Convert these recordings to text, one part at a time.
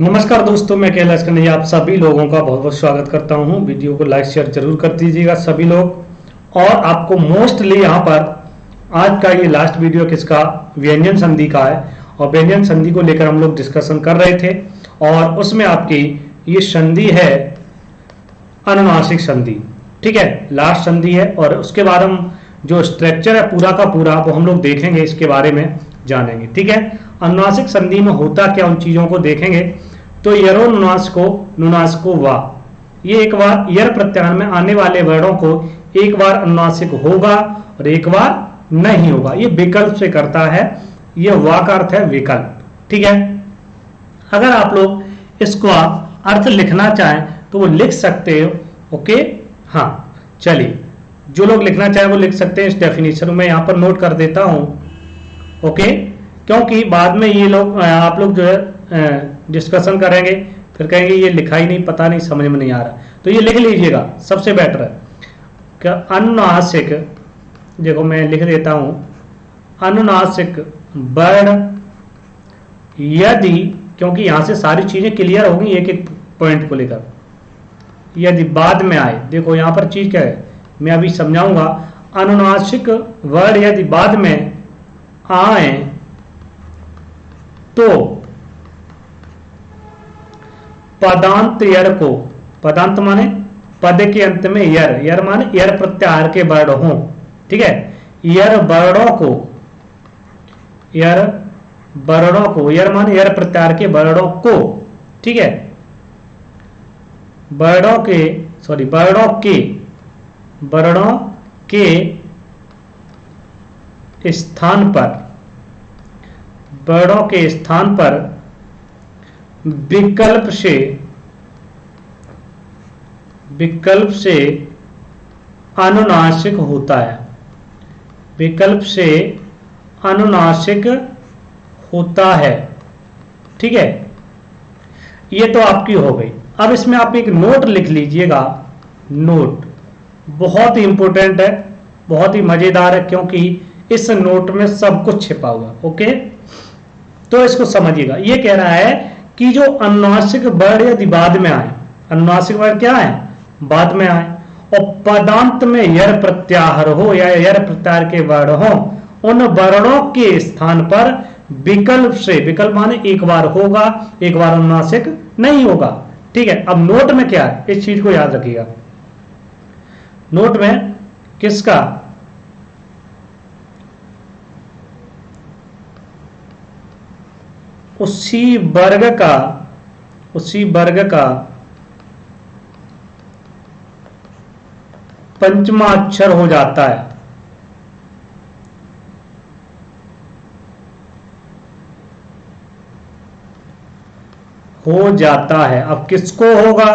नमस्कार दोस्तों, मैं कैलाश कन्हैया आप सभी लोगों का बहुत बहुत स्वागत करता हूं। वीडियो को लाइक शेयर जरूर कर दीजिएगा सभी लोग। और आपको मोस्टली यहां पर आज का ये लास्ट वीडियो किसका, व्यंजन संधि का है। और व्यंजन संधि को लेकर हम लोग डिस्कशन कर रहे थे और उसमें आपकी ये संधि है अनुनासिक संधि। ठीक है, लास्ट संधि है और उसके बाद हम जो स्ट्रक्चर है पूरा का पूरा वो हम लोग देखेंगे, इसके बारे में जानेंगे। ठीक है, अनुनासिक संधि में होता क्या उन चीजों को देखेंगे। तो यरो नुनासिको वा, ये एक बार यर प्रत्याहार में आने वाले वर्णों को एक बार अनुनासिक होगा और एक बार नहीं होगा। ये विकल्प से करता है, ये वा का अर्थ है विकल्प। ठीक है, अगर आप लोग इसको आप अर्थ लिखना चाहें तो वो लिख सकते हो। ओके, हाँ चलिए, जो लोग लिखना चाहें वो लिख सकते हैं। इस डेफिनेशन में यहां पर नोट कर देता हूं। ओके, क्योंकि बाद में ये लोग आप लोग जो है डिस्कशन करेंगे, फिर कहेंगे ये लिखा ही नहीं, पता नहीं, समझ में नहीं आ रहा। तो ये लिख लीजिएगा, सबसे बेटर है क्या अनुनासिक। देखो मैं लिख देता हूं, अनुनासिक वर्ण यदि, क्योंकि यहां से सारी चीजें क्लियर होंगी एक एक पॉइंट को लेकर, यदि बाद में आए। देखो यहां पर चीज क्या है, मैं अभी समझाऊंगा। अनुनासिक वर्ण यदि बाद में आए तो पदांत यर को, पदांत माने पद के अंत में यर, यर माने यर प्रत्याहार के वर्ण हो। ठीक है, यर वर्णों को, यर वर्णों को, यर माने यर प्रत्याहार के वर्णों को। ठीक है, वर्णों के, सॉरी वर्णों के स्थान पर, वर्णों के स्थान पर विकल्प से अनुनासिक होता है, विकल्प से अनुनासिक होता है। ठीक है, ये तो आपकी हो गई। अब इसमें आप एक नोट लिख लीजिएगा। नोट बहुत ही इंपॉर्टेंट है, बहुत ही मजेदार है, क्योंकि इस नोट में सब कुछ छिपा हुआ। ओके, तो इसको समझिएगा। ये कह रहा है कि जो अनुनासिक वर्ण यदि बाद में आए, अनुनासिक वर्ण क्या है, बाद में आए, और पदांत में यर प्रत्याहार हो या यर प्रत्याहार के वर्ण हो, उन वर्णों के स्थान पर विकल्प से, विकल्प माने एक बार होगा, एक बार अनुनासिक नहीं होगा। ठीक है, अब नोट में क्या है, इस चीज को याद रखिएगा। नोट में किसका, उसी वर्ग का पंचमा अक्षर हो जाता है। हो जाता है। अब किसको होगा,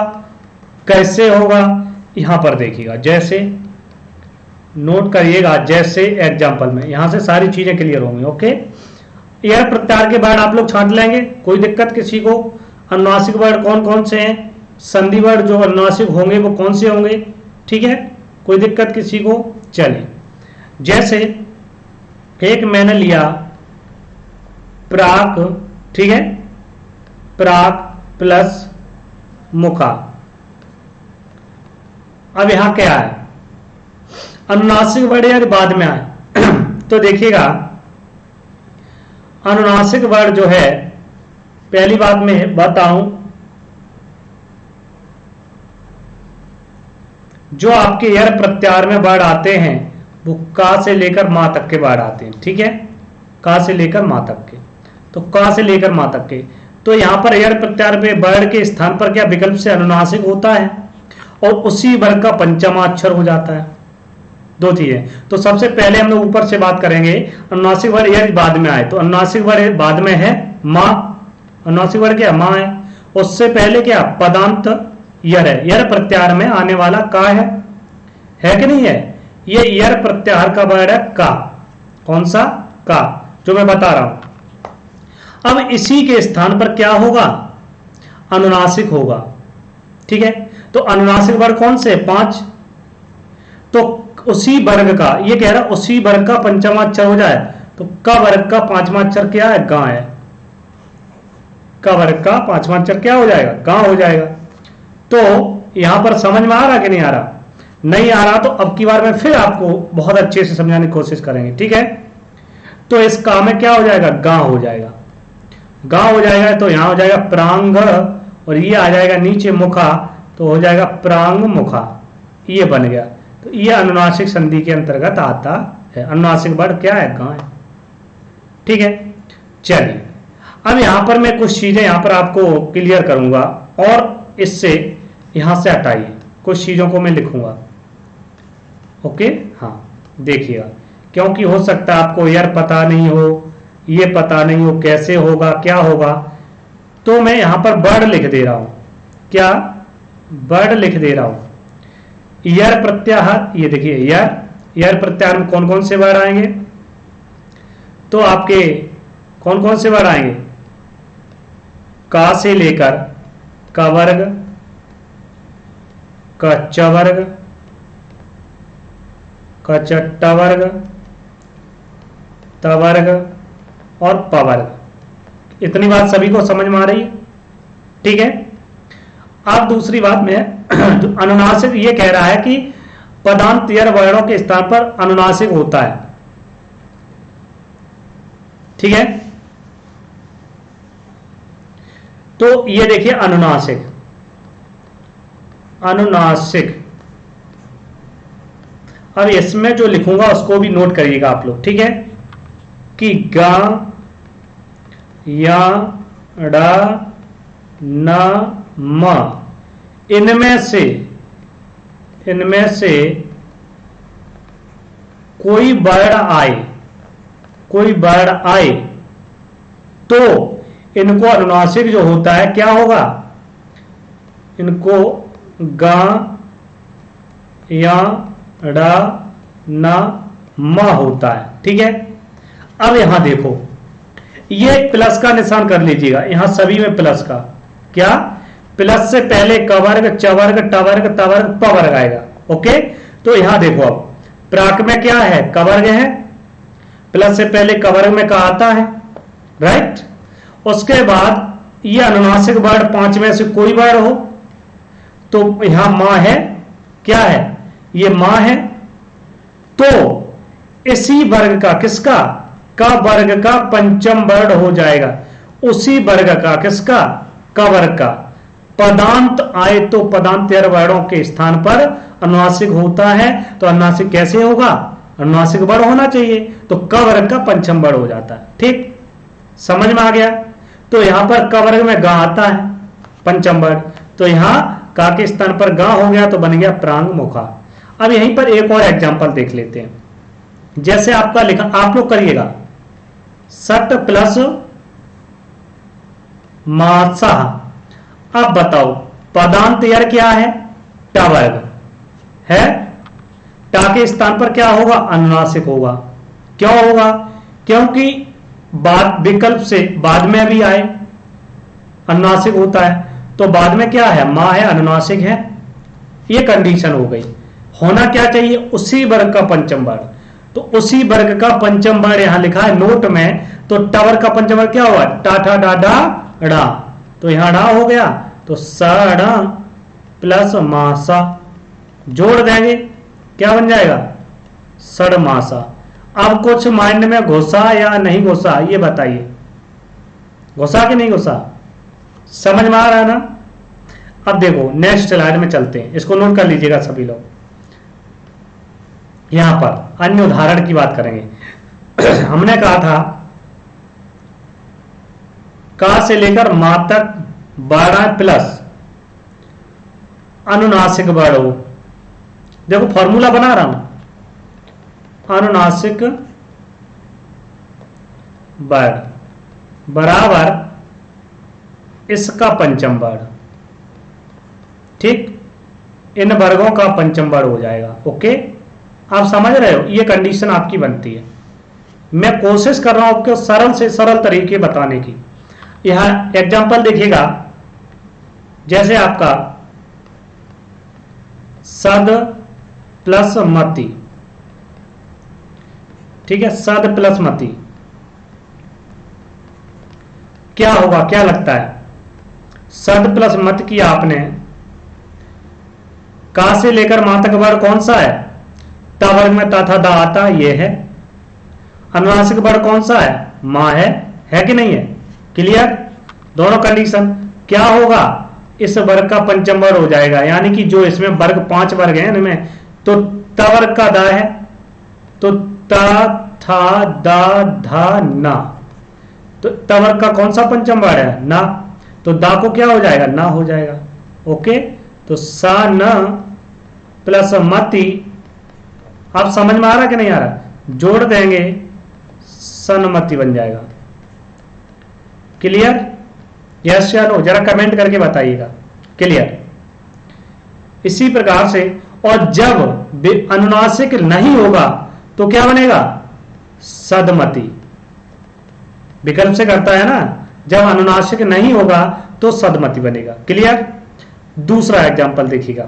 कैसे होगा, यहां पर देखिएगा। जैसे नोट करिएगा, जैसे एग्जाम्पल में, यहां से सारी चीजें क्लियर होंगी। ओके, यर प्रत्याहार के वर्ण आप लोग छांट लेंगे, कोई दिक्कत किसी को। अनुनासिक वर्ण कौन कौन से हैं, संधि वर्ण जो अनुनासिक होंगे वो कौन से होंगे। ठीक है, कोई दिक्कत किसी को। चलिए, जैसे एक मैंने लिया प्राक, ठीक है, प्राक प्लस मुखा। अब यहां क्या है, अनुनासिक वर्ण यदि बाद में आए तो देखिएगा, अनुनासिक वर्ण जो है, पहली बात में बताऊं, जो आपके यर प्रत्याहार में वर्ण आते हैं वो का से लेकर मां तक के वर्ण आते हैं। ठीक है, का से लेकर मां तक के, तो का से लेकर मां तक के, तो यहां पर यर प्रत्याहार पे वर्ण के स्थान पर क्या विकल्प से अनुनासिक होता है और उसी वर्ग का पंचमा अक्षर हो जाता है। दो चीजें। तो सबसे पहले हम लोग ऊपर से बात करेंगे, अनुनासिक वर्ण यदि बाद में आए तो अनुनासिक वर्ण बाद में है मां, अनुनासिक वर्ण क्या मां है। उससे पहले क्या पदांत यर है, यर प्रत्याहार में आने वाला का है कि नहीं है। ये यर प्रत्याहार का वर्ण है का, कौन सा, का, जो मैं बता रहा हूं। अब इसी के स्थान पर क्या होगा, अनुनासिक होगा। ठीक है, तो अनुनासिक वर्ण कौन से, 5। तो उसी वर्ग का, ये कह रहा उसी वर्ग का पंचमा अक्षर हो जाए, तो क वर्ग का पांचवा अक्षर क्या है, गा है। का वर्ग का पांचवा अक्षर क्या हो जाएगा, गा हो जाएगा। तो यहां पर समझ में आ रहा कि नहीं आ रहा? नहीं आ रहा तो अब की बार में फिर आपको बहुत अच्छे से समझाने की कोशिश करेंगे, ठीक है। तो इस का में क्या हो जाएगा, गा हो जाएगा। गा हो जाएगा तो यहां हो जाएगा प्रांग, और ये आ जाएगा नीचे मुखा, तो हो जाएगा प्रांग मुखा, ये बन गया। तो ये अनुनासिक संधि के अंतर्गत आता है। अनुनासिक वर्ड क्या है, गा है, ठीक है। चलिए अब यहां पर मैं कुछ चीजें यहां पर आपको क्लियर करूंगा, और इससे यहां से हटाइए, कुछ चीजों को मैं लिखूंगा, ओके। हाँ देखिएगा, क्योंकि हो सकता है आपको यार पता नहीं हो, ये पता नहीं हो कैसे होगा क्या होगा, तो मैं यहां पर वर्ड लिख दे रहा हूं। क्या वर्ड लिख दे रहा हूं, यर प्रत्याहार। ये देखिए यर प्रत्याहार में कौन कौन से वर्ड आएंगे, तो आपके कौन कौन से वर्ड आएंगे, का से लेकर का वर्ग, का च वर्ग, का चट्टा वर्ग, त वर्ग और प वर्ग। इतनी बात सभी को समझ में आ रही है, ठीक है। अब दूसरी बात में अनुनासिक ये कह रहा है कि पदांत यर वर्णों के स्थान पर अनुनासिक होता है, ठीक है। तो ये देखिए अनुनासिक, अनुनासिक। अब इसमें जो लिखूंगा उसको भी नोट करिएगा आप लोग, ठीक है, कि गा या डा न म, इनमें से कोई वर्ड आए तो इनको अनुनासिक जो होता है क्या होगा, इनको गा या डा न म होता है, ठीक है। अब यहां देखो, ये प्लस का निशान कर लीजिएगा, यहां सभी में प्लस का, क्या प्लस से पहले क वर्ग, च वर्ग, ट वर्ग, त वर्ग, प वर्ग आएगा, ओके। तो यहां देखो, अब प्राक में क्या है, क वर्ग है, प्लस से पहले क वर्ग में का आता है, राइट। उसके बाद ये अनुनासिक वर्ड पांच में से कोई वर्ड हो, तो यहां मां है, क्या है, ये मां है। तो इसी वर्ग का, किसका, का वर्ग का पंचम वर्ड हो जाएगा, उसी वर्ग का, किसका, का वर्ग का। पदांत आए तो पदांत यर वर्णों के स्थान पर अनुनासिक होता है, तो अनुनासिक कैसे होगा, अनुनासिक वर्ड होना चाहिए, तो क वर्ग का पंचम वर्ड हो जाता है, ठीक, समझ में आ गया। तो यहां पर क वर्ग में गा आता है पंचम वर्ड, तो यहां का के स्थान पर गा हो गया, तो बन गया प्रांग मुखा। अब यहीं पर एक और एग्जांपल देख लेते हैं, जैसे आपका लिखा, आप लोग करिएगा, सट प्लस मासा। अब बताओ पदांत यर क्या है, ट वर्ग है, टा के स्थान पर क्या होगा, अनुनासिक होगा। क्यों होगा, क्योंकि बाद विकल्प से बाद में भी आए अनुनासिक होता है, तो बाद में क्या है, मां है, अनुनासिक है, ये कंडीशन हो गई। होना क्या चाहिए, उसी वर्ग का पंचम वर्ग, तो उसी वर्ग का पंचम वर्ग यहां लिखा है नोट में, तो टावर का पंचम वर्ग क्या हुआ, टा ठा डा डा डा, तो यहां डा हो गया, तो सड़ा प्लस मासा जोड़ देंगे, क्या बन जाएगा, सड़ मासा। अब कुछ माइंड में घुसा या नहीं घुसा, ये बताइए, घुसा कि नहीं घुसा, समझ में आ रहा है ना। अब देखो नेक्स्ट स्लाइड में चलते हैं, इसको नोट कर लीजिएगा सभी लोग। यहां पर अन्य उदाहरण की बात करेंगे। हमने कहा था का से लेकर मा तक 12 प्लस अनुनासिक वर्ड हो। देखो फॉर्मूला बना रहा हूं, अनुनासिक वर्ड बराबर इसका पंचम वर्ड, ठीक, इन वर्गों का पंचम वर्ड हो जाएगा, ओके। आप समझ रहे हो, ये कंडीशन आपकी बनती है। मैं कोशिश कर रहा हूं आपको सरल से सरल तरीके बताने की। यहां एग्जांपल देखिएगा, जैसे आपका सद प्लस मति, ठीक है, सद प्लस मति, क्या होगा, क्या लगता है? सद प्लस मत किया आपने, का से लेकर मा तक वर्ग कौन सा है? ता वर्ग में ता था दा आता, ये है। अनुनासिक वर्ग कौन सा है? मां है कि नहीं है? क्लियर? दोनों कंडीशन क्या होगा? इस वर्ग का पंचम वर्ग हो जाएगा, यानी कि जो इसमें वर्ग 5 वर्ग हैं इनमें, तो ता वर्ग का दा है, तो ता था दा धा ना, तो ता वर्ग का कौन सा पंचम वर्ग है? ना, तो दा को क्या हो जाएगा? ना हो जाएगा। ओके, तो सा न प्लस मति, आप समझ में आ रहा कि नहीं आ रहा? जोड़ देंगे, सनमति बन जाएगा। क्लियर? यस या नो? जरा कमेंट करके बताइएगा। क्लियर? इसी प्रकार से, और जब अनुनासिक नहीं होगा तो क्या बनेगा? सदमति। विकल्प से करता है ना, जब अनुनासिक नहीं होगा तो सदमति बनेगा। क्लियर? दूसरा एग्जांपल देखिएगा,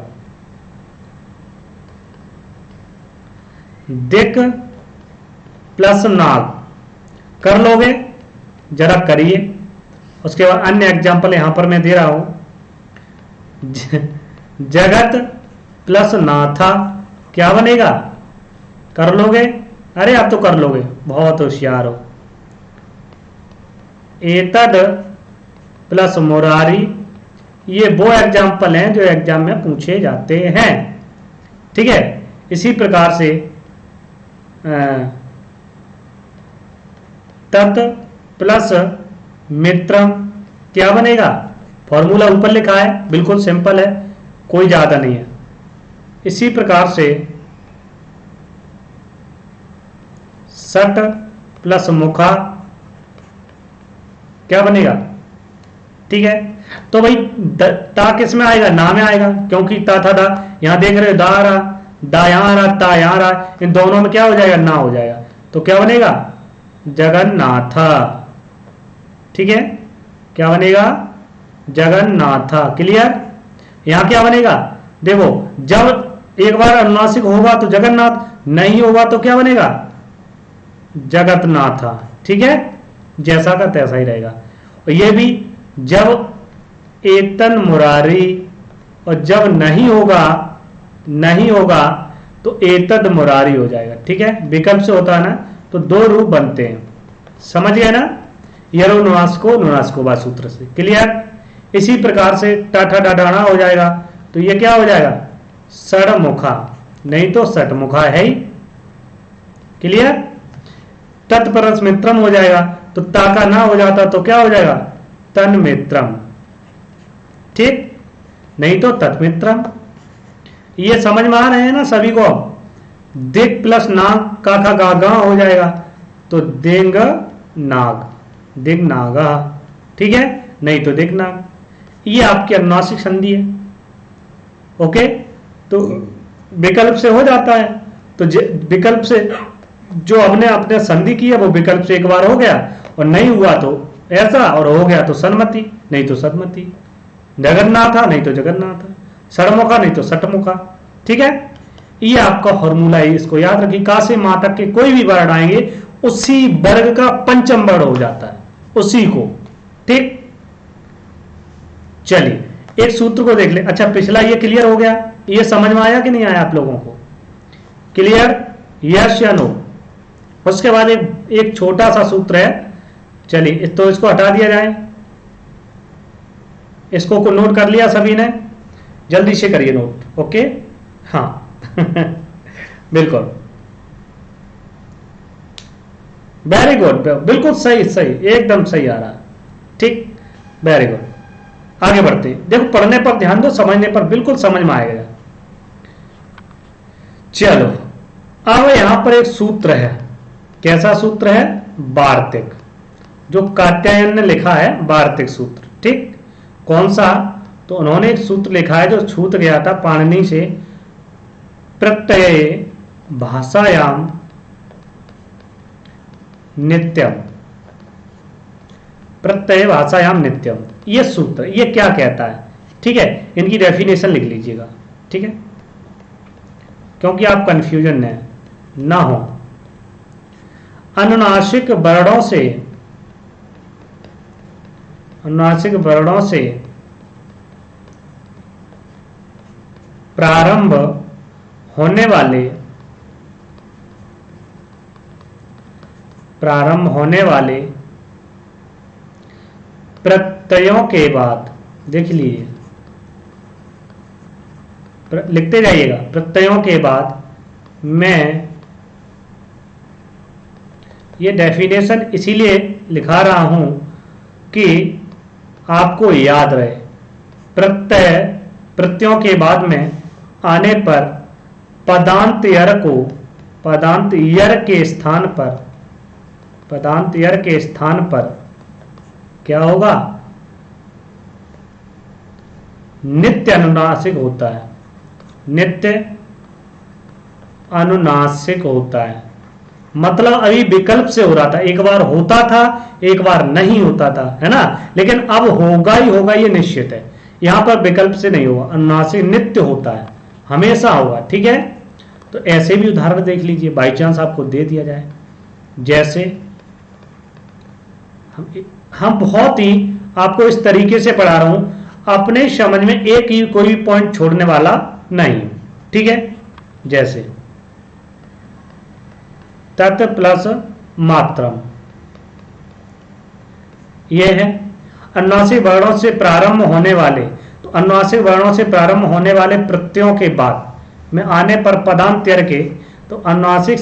दिक प्लस नाग, कर लोगे? जरा करिए। उसके बाद अन्य एग्जांपल यहां पर मैं दे रहा हूं, जगत प्लस नाथा, क्या बनेगा? कर लोगे? अरे आप तो कर लोगे, बहुत होशियार हो। एतद प्लस मुरारी, ये वो एग्जाम्पल हैं जो एग्जाम में पूछे जाते हैं। ठीक है? इसी प्रकार से तत् प्लस मित्रम, क्या बनेगा? फॉर्मूला ऊपर लिखा है, बिल्कुल सिंपल है, कोई ज्यादा नहीं है। इसी प्रकार से सट प्लस मुखा, क्या बनेगा? ठीक है, तो भाई ता किस में आएगा? ना में आएगा, क्योंकि ता था दा, यहां देख रहे हो दा आ रहा, दा यहां आ रहा, ता यहां आ रहा, इन दोनों में क्या हो जाएगा? ना हो जाएगा, तो क्या बनेगा? जगन्नाथ। ठीक है, क्या बनेगा? जगन्नाथ। क्लियर? यहां क्या बनेगा? देखो, जब एक बार अनुनासिक होगा तो जगन्नाथ, नहीं होगा तो क्या बनेगा? जगतनाथ। ठीक है, जैसा का तैसा ही रहेगा। और ये भी जब एतन मुरारी, और जब नहीं होगा तो एतद मुरारी हो जाएगा। ठीक है, विकल्प से होता है ना, तो दो रूप बनते हैं, समझ गए ना? यरो नुनास्को बा सूत्र से। क्लियर? इसी प्रकार से टाठा डाढ़ा हो जाएगा, तो ये क्या हो जाएगा? सड़मुखा, नहीं तो सटमुखा है ही। क्लियर? तत्परस मित्रम हो जाएगा, तो ताका ना हो जाता तो क्या हो जाएगा? तन मित्रम। ठीक, नहीं तो तत्मित्रम। ये समझ में आ रहे हैं ना सभी को? दिक प्लस नाग, काका गागा हो जाएगा, तो देंग नाग, दिग नागा। ठीक है, नहीं तो दिग नाग। ये आपकी अनुनासिक संधि है। ओके, तो विकल्प से हो जाता है, तो विकल्प से जो हमने अपने संधि की है वो विकल्प से एक बार हो गया, और नहीं हुआ तो ऐसा, और हो गया तो सन्मति, नहीं तो सदमति। जगन्नाथा, नहीं तो जगन्नाथ। सड़मुखा, नहीं तो सटमुखा। ठीक है, ये आपका फॉर्मूला है, इसको याद रखिए। का से मां तक के कोई भी वर्ण आएंगे उसी वर्ग का पंचम वर्ण हो जाता है, उसी को। ठीक, चलिए एक सूत्र को देख ले। अच्छा, पिछला ये क्लियर हो गया? ये समझ में आया कि नहीं आया आप लोगों को? क्लियर? यस या नो? उसके बाद एक छोटा सा सूत्र है, चलिए तो इसको हटा दिया जाए। इसको को नोट कर लिया सभी ने? जल्दी से करिए नोट। ओके, हाँ बिल्कुल, वेरी गुड, बिल्कुल सही सही, एकदम सही आ रहा है। ठीक, वेरी गुड, आगे बढ़ते हैं। देखो, पढ़ने पर ध्यान दो, समझने पर बिल्कुल समझ में आएगा। चलो, अब यहां पर एक सूत्र है। कैसा सूत्र है? वार्तिक, जो कात्यायन ने लिखा है, वार्तिक सूत्र। ठीक, कौन सा? तो उन्होंने एक सूत्र लिखा है जो छूट गया था पाणिनि से, प्रत्यय भाषायाम नित्यम, प्रत्यय भाषायाम नित्यम। ये सूत्र ये क्या कहता है? ठीक है, इनकी डेफिनेशन लिख लीजिएगा। ठीक है, क्योंकि आप कंफ्यूजन ना हो। अनुनासिक वर्णों से अनुनासिक वर्णों से प्रारंभ होने वाले प्रत्ययों के बाद, देख लीजिए, लिखते जाइएगा, प्रत्ययों के बाद मैं ये डेफिनेशन इसीलिए लिखा रहा हूं कि आपको याद रहे। प्रत्ययों के बाद में आने पर पदांत यर के स्थान पर क्या होगा? नित्य अनुनासिक होता है, नित्य अनुनासिक होता है। मतलब अभी विकल्प से हो रहा था, एक बार होता था, एक बार नहीं होता था, है ना, लेकिन अब होगा ही होगा, ये निश्चित है। यहां पर विकल्प से नहीं होगा, अनुनासिक नित्य होता है, हमेशा होगा। ठीक है, तो ऐसे भी उदाहरण देख लीजिए, बाई चांस आपको दे दिया जाए। जैसे हम बहुत ही आपको इस तरीके से पढ़ा रहा हूं, अपने समझ में एक ही कोई पॉइंट छोड़ने वाला नहीं। ठीक है, जैसे तत् प्लस मात्रम, यह है अनुनासिक वर्णों से प्रारंभ होने वाले, तो अनुनासिक वर्णों से प्रारंभ होने वाले प्रत्ययों के बाद में आने पर पदांत यर के, तो अनुनासिक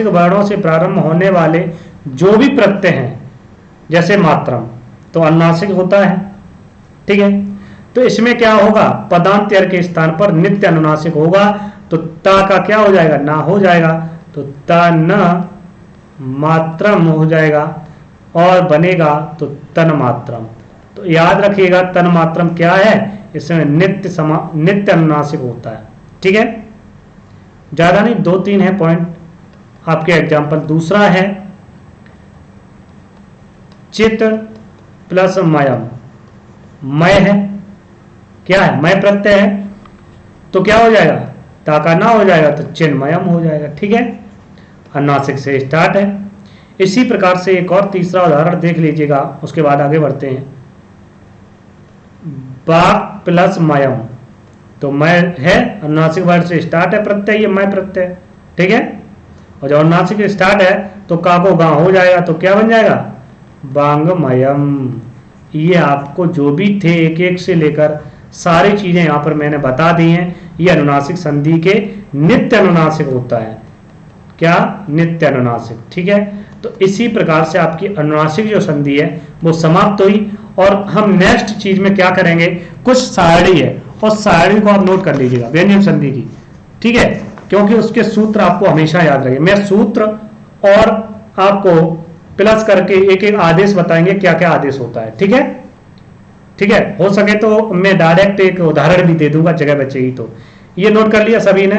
वर्णों से प्रारंभ होने वाले जो भी प्रत्यय हैं, जैसे मात्रम, तो अनुनासिक होता है। ठीक है, तो इसमें क्या होगा? पदांत यर के स्थान पर नित्य अनुनासिक होगा, तो ता का क्या हो जाएगा? ना हो जाएगा, तो ता न मात्रम हो जाएगा, और बनेगा तो तन मात्रम। तो याद रखिएगा, तन मात्रम क्या है? इसमें नित्य अनुनासिक होता है। ठीक है, ज्यादा नहीं, 2-3 है पॉइंट आपके एग्जाम्पल। दूसरा है चित प्लस मयम, मय है, क्या है? मय प्रत्यय है, तो क्या हो जाएगा? ताका ना हो जाएगा, तो चिन्मयम हो जाएगा। ठीक है, अनुनासिक से स्टार्ट है। इसी प्रकार से एक और तीसरा उदाहरण देख लीजिएगा, उसके बाद आगे बढ़ते हैं। बाक प्लस मयम, तो मय है, अनुनासिक वर्ड से स्टार्ट है प्रत्यय, ये मय प्रत्यय। ठीक है, और जब अनुनासिक स्टार्ट है तो का को गा हो जाएगा, तो क्या बन जाएगा? बांगमयम। ये आपको जो भी थे एक एक से लेकर सारी चीजें यहां पर मैंने बता दी हैं। ये अनुनासिक संधि के नित्य अनुनासिक होता है। क्या? नित्य अनुनासिक। ठीक है, तो इसी प्रकार से आपकी अनुनासिक जो संधि है वो समाप्त हुई। और हम नेक्स्ट चीज में क्या करेंगे, कुछ सारणी है, और सारणी को आप नोट कर लीजिएगा व्यंजन संधि की। ठीक है, क्योंकि उसके सूत्र आपको हमेशा याद रहे। मैं सूत्र और आपको प्लस करके एक एक आदेश बताएंगे, क्या क्या आदेश होता है। ठीक है, ठीक है, हो सके तो मैं डायरेक्ट एक उदाहरण भी दे दूंगा, जगह बचेगी तो। ये नोट कर लिया सभी ने?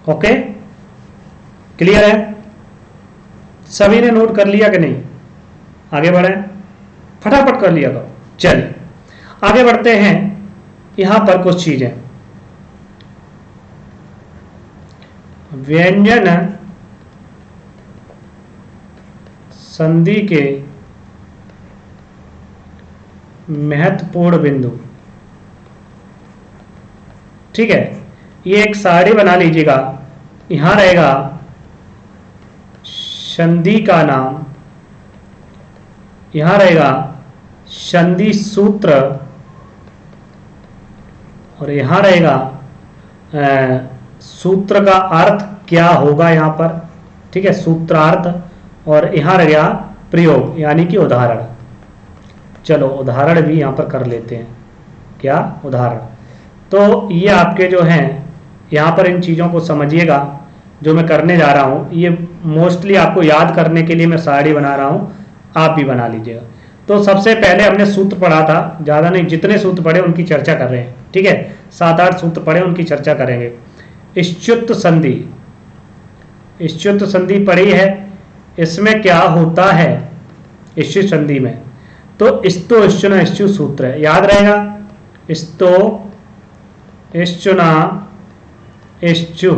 ओके, क्लियर है? सभी ने नोट कर लिया कि नहीं? आगे बढ़े, फटाफट कर लिया करो। चलिए आगे बढ़ते हैं। यहां पर कुछ चीजें, व्यंजन संधि के महत्वपूर्ण बिंदु। ठीक है, ये एक सारणी बना लीजिएगा। यहां रहेगा संधि का नाम, यहां रहेगा संधि सूत्र, और यहां रहेगा सूत्र का अर्थ क्या होगा यहां पर। ठीक है, सूत्रार्थ, और यहां रहेगा प्रयोग यानी कि उदाहरण। चलो उदाहरण भी यहां पर कर लेते हैं। क्या? उदाहरण। तो ये आपके जो हैं, यहां पर इन चीजों को समझिएगा जो मैं करने जा रहा हूं। ये मोस्टली आपको याद करने के लिए मैं सारणी बना रहा हूं, आप भी बना लीजिएगा। तो सबसे पहले हमने सूत्र पढ़ा था, ज्यादा नहीं, जितने सूत्र पढ़े उनकी चर्चा कर रहे हैं। ठीक है, 7-8 सूत्र पढ़े, उनकी चर्चा करेंगे। इश्चुत संधि, इश्चुत संधि पढ़ी है। इसमें क्या होता है इश्चुत संधि में? तो इस्तो इश्चुना इश्चु सूत्र है, याद रहेगा। इस्तो इश्चुना इश्चु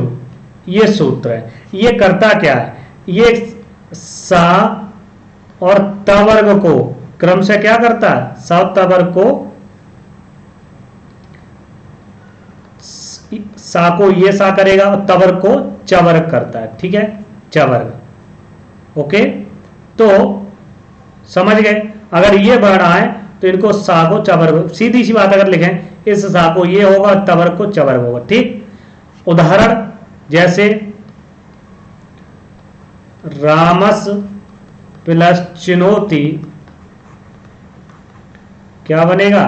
ये सूत्र है। ये करता क्या है? ये सा और त वर्ग को क्रम से क्या करता है, सतवर्ग को सा को ये सा करेगा और तवर्ग को चवर्ग करता है, ठीक है, चवर्ग। ओके, तो समझ गए। अगर ये बढ़ रहा है तो इनको सा को चवर्ग, सीधी सी बात अगर लिखें इस सा को ये होगा और तवर्ग को चवर्ग होगा, ठीक। उदाहरण जैसे रामस प्लस चिनोती क्या बनेगा,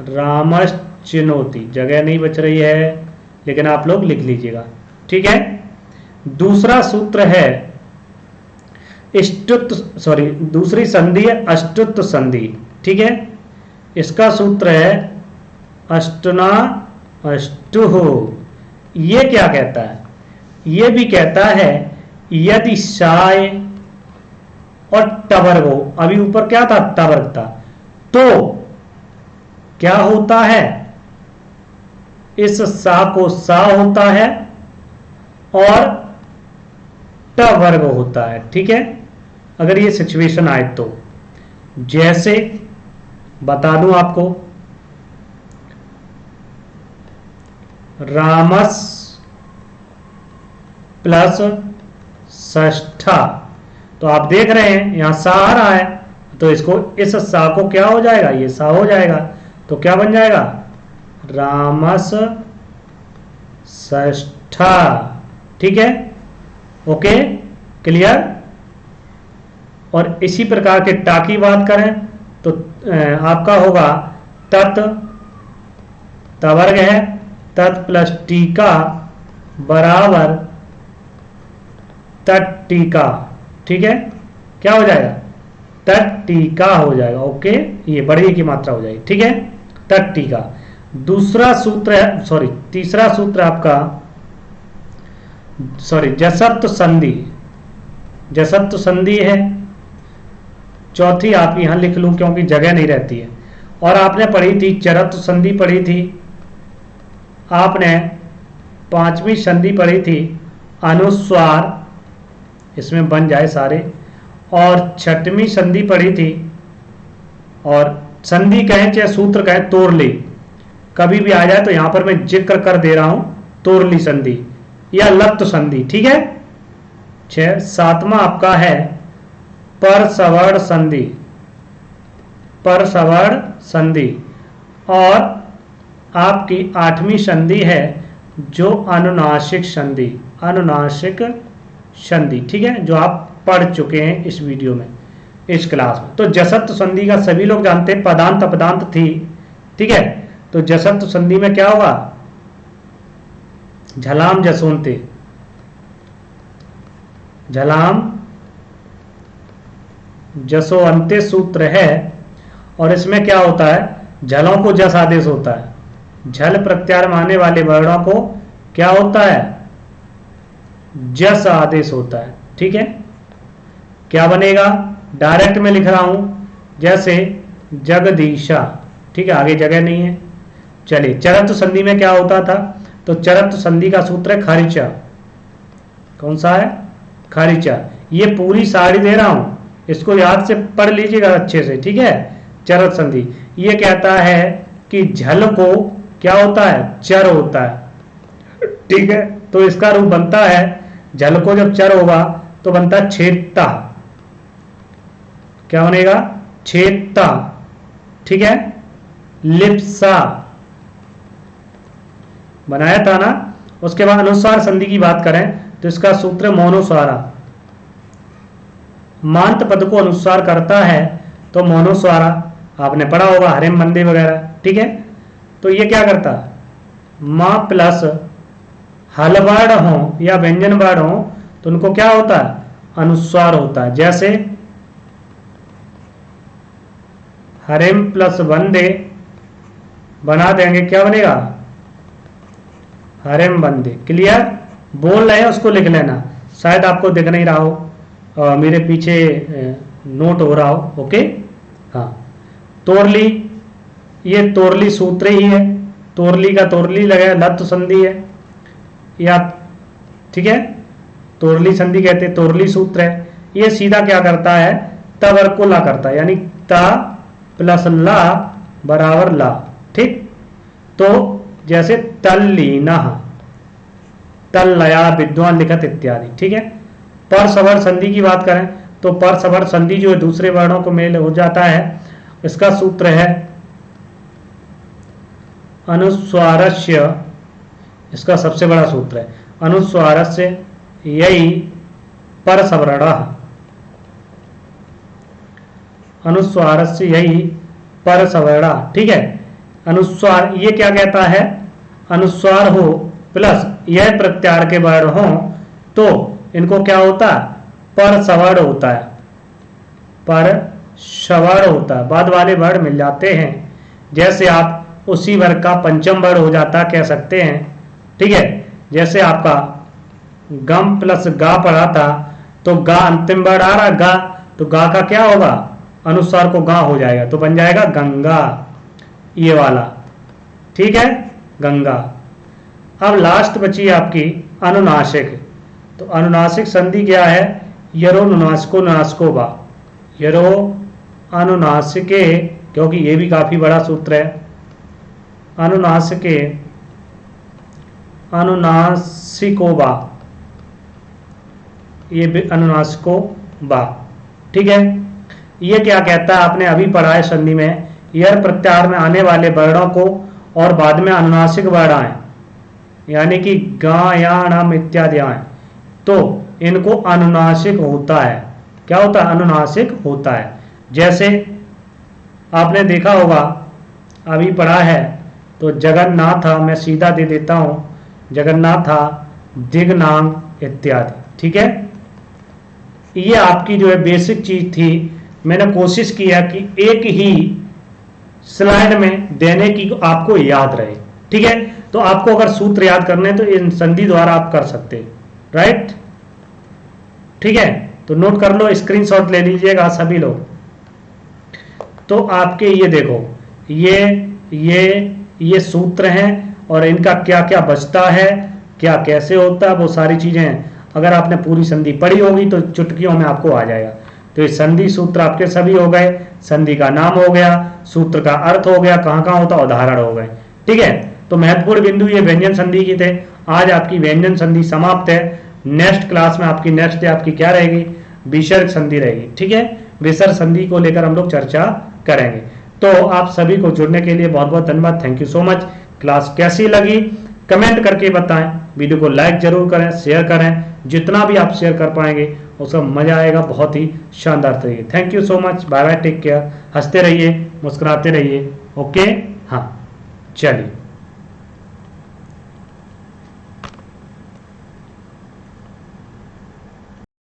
रामस चिनोती। जगह नहीं बच रही है लेकिन आप लोग लिख लीजिएगा, ठीक है। दूसरा सूत्र है दूसरी संधि है अष्टुत संधि, ठीक है। इसका सूत्र है अष्टना अष्टुः। ये क्या कहता है, ये भी कहता है यदि साय और टवर्ग हो, अभी ऊपर क्या था, टवर्ग था, तो क्या होता है, इस सा को सा होता है और टवर्ग होता है, ठीक है। अगर ये सिचुएशन आए तो जैसे बता दूं आपको, रामस प्लस षष्ठा, तो आप देख रहे हैं यहां सा आ रहा है, तो इसको इस सा को क्या हो जाएगा, ये सा हो जाएगा, तो क्या बन जाएगा, रामस षष्ठा, ठीक है। Okay, clear. और इसी प्रकार के टा की बात करें तो आपका होगा तत्, तवर्ग है, तत् प्लस टीका बराबर तट्टीका, ठीक है। क्या हो जाएगा, तट्टीका हो जाएगा। ओके, ये बड़ी की मात्रा हो जाएगी, ठीक है, तट्टीका। दूसरा सूत्र है, तीसरा सूत्र आपका जसत्व संधि, जसत्व संधि है। चौथी आप यहां लिख लूं क्योंकि जगह नहीं रहती है। और आपने पढ़ी थी चरत्व संधि पढ़ी थी, आपने पांचवी संधि पढ़ी थी अनुस्वार, इसमें बन जाए सारे, और छठवीं संधि पढ़ी थी, और संधि कहें चाहे सूत्र कहें तोरली, कभी भी आ जाए तो यहां पर मैं जिक्र कर दे रहा हूं, तोरली संधि या लप्त संधि, ठीक है। 6 सातवां आपका है परसवर्ण संधि, परसवर्ण संधि। और आपकी 8वीं संधि है जो अनुनासिक संधि, अनुनासिक संधि, ठीक है, जो आप पढ़ चुके हैं इस वीडियो में, इस क्लास में। तो जसत्व संधि का सभी लोग जानते हैं, पदांत अपदांत थी, ठीक है। तो जसत्व संधि में क्या होगा, झलाम जसोंते, झलाम जसो अंत्य सूत्र है। और इसमें क्या होता है, झलों को जस आदेश होता है, झल प्रत्यार में आने वाले वर्णों को क्या होता है, जस आदेश होता है, ठीक है। क्या बनेगा, डायरेक्ट में लिख रहा हूं, जैसे जगदीशा, ठीक है, आगे जगह नहीं है। चलिए, चरत्व संधि में क्या होता था, तो चरत्व संधि का सूत्र है खरिचा। कौन सा है, खरिचा। ये पूरी साड़ी दे रहा हूं, इसको याद से पढ़ लीजिएगा अच्छे से, ठीक है। चरत संधि ये कहता है कि झल को क्या होता है, चर होता है, ठीक है। तो इसका रूप बनता है, झल को जब चर होगा तो बनता है छेदता, क्या बनेगा, छेदता, ठीक है। लिप्सा बनाया था ना। उसके बाद अनुस्वार संधि की बात करें तो इसका सूत्र मोनोस्वारा, मांत पद को अनुस्वार करता है तो मोनोस्वारा, आपने पढ़ा होगा हरिम बंदे वगैरह, ठीक है। तो ये क्या करता, मां प्लस हल वर्ण हो या व्यंजन वर्ण हो तो उनको क्या होता है, अनुस्वार होता है। जैसे हरिम प्लस वंदे बना देंगे, क्या बनेगा, हरिम वंदे। क्लियर, बोल रहे हैं उसको लिख लेना, शायद आपको दिख नहीं रहा हो, मेरे पीछे नोट हो रहा हो। ओके, हाँ। तोरली, ये तोरली सूत्र ही है, तोरली का तोरली लगा, लत संधि है या, ठीक है, तोरली संधि कहते हैं, तोरली सूत्र है। ये सीधा क्या करता है, तवर्ग को ला करता है, यानी ता प्लस ला बराबर ला। ठीक, तो जैसे तल्लीना, तल्लया विद्वान लिखत इत्यादि। ठीक है। पर सवर संधि की बात करें तो पर सवर संधि जो है दूसरे वर्णों को मेल हो जाता है। इसका सूत्र है अनुस्वारस्य, इसका सबसे बड़ा सूत्र है अनुस्वारस्य यही पर सवर्ण, अनुस्वारस्य यही पर सवर्ण। ठीक है। अनुस्वार ये क्या कहता है, अनुस्वार हो प्लस यह प्रत्यार के वर्ण हो तो इनको क्या होता है, पर सवर्ण होता है, पर सवर्ण होता है, बाद वाले वर्ण मिल जाते हैं। जैसे आप उसी वर्ग का पंचम वर्ण हो जाता कह सकते हैं। ठीक है। जैसे आपका गम प्लस गा पढ़ा था तो गा अंतिम वर्ण आ रहा गा, तो गा का क्या होगा, अनुस्वार को गा हो जाएगा तो बन जाएगा गंगा, ये वाला। ठीक है, गंगा। अब लास्ट बची आपकी अनुनासिक। तो अनुनासिक संधि क्या है, यरो नुनासिको नासिको बा, यरो अनुनासिके, क्योंकि ये भी काफी बड़ा सूत्र है। अनुनासिके अनुनासिको बा, ये भी अनुनासिको बा। ठीक है। ये क्या कहता है, आपने अभी पढ़ा है संधि में, यर प्रत्याहार में आने वाले वर्णों को और बाद में अनुनासिक वर्ण आए, यानी कि गा या णम इत्यादि आए, तो इनको अनुनासिक होता है। क्या होता है, अनुनासिक होता है। जैसे आपने देखा होगा अभी पढ़ा है, तो जगन्नाथ, मैं सीधा दे देता हूं, जगन्नाथ दिग्नांग इत्यादि। ठीक है। ये आपकी जो है बेसिक चीज थी, मैंने कोशिश किया कि एक ही स्लाइड में देने की आपको याद रहे। ठीक है। तो आपको अगर सूत्र याद करने तो इन संधि द्वारा आप कर सकते हैं, राइट। ठीक है, तो नोट कर लो, स्क्रीनशॉट ले लीजिएगा सभी लोग। तो आपके ये देखो, ये सूत्र हैं और इनका क्या क्या बचता है, क्या कैसे होता है, वो सारी चीजें हैं। अगर आपने पूरी संधि पढ़ी होगी तो चुटकियों में आपको आ जाएगा। तो ये संधि सूत्र आपके सभी हो गए, संधि का नाम हो गया, सूत्र का अर्थ हो गया, कहां कहां होता, उदाहरण हो गए। ठीक है। तो महत्वपूर्ण बिंदु ये व्यंजन संधि की थे। आज आपकी व्यंजन संधि समाप्त है। नेक्स्ट क्लास में आपकी नेक्स्ट डे आपकी क्या रहेगी, विसर्ग संधि रहेगी। ठीक है। विसर्ग संधि को लेकर हम लोग चर्चा करेंगे। तो आप सभी को जुड़ने के लिए बहुत बहुत धन्यवाद। Thank you so much. Class कैसी लगी कमेंट करके बताएं, वीडियो को लाइक जरूर करें, शेयर करें, जितना भी आप शेयर कर पाएंगे उसका मजा आएगा, बहुत ही शानदार तरीके। Thank you so much, bye bye, take care, हंसते रहिए, मुस्कुराते रहिए। ओके, हाँ चलिए।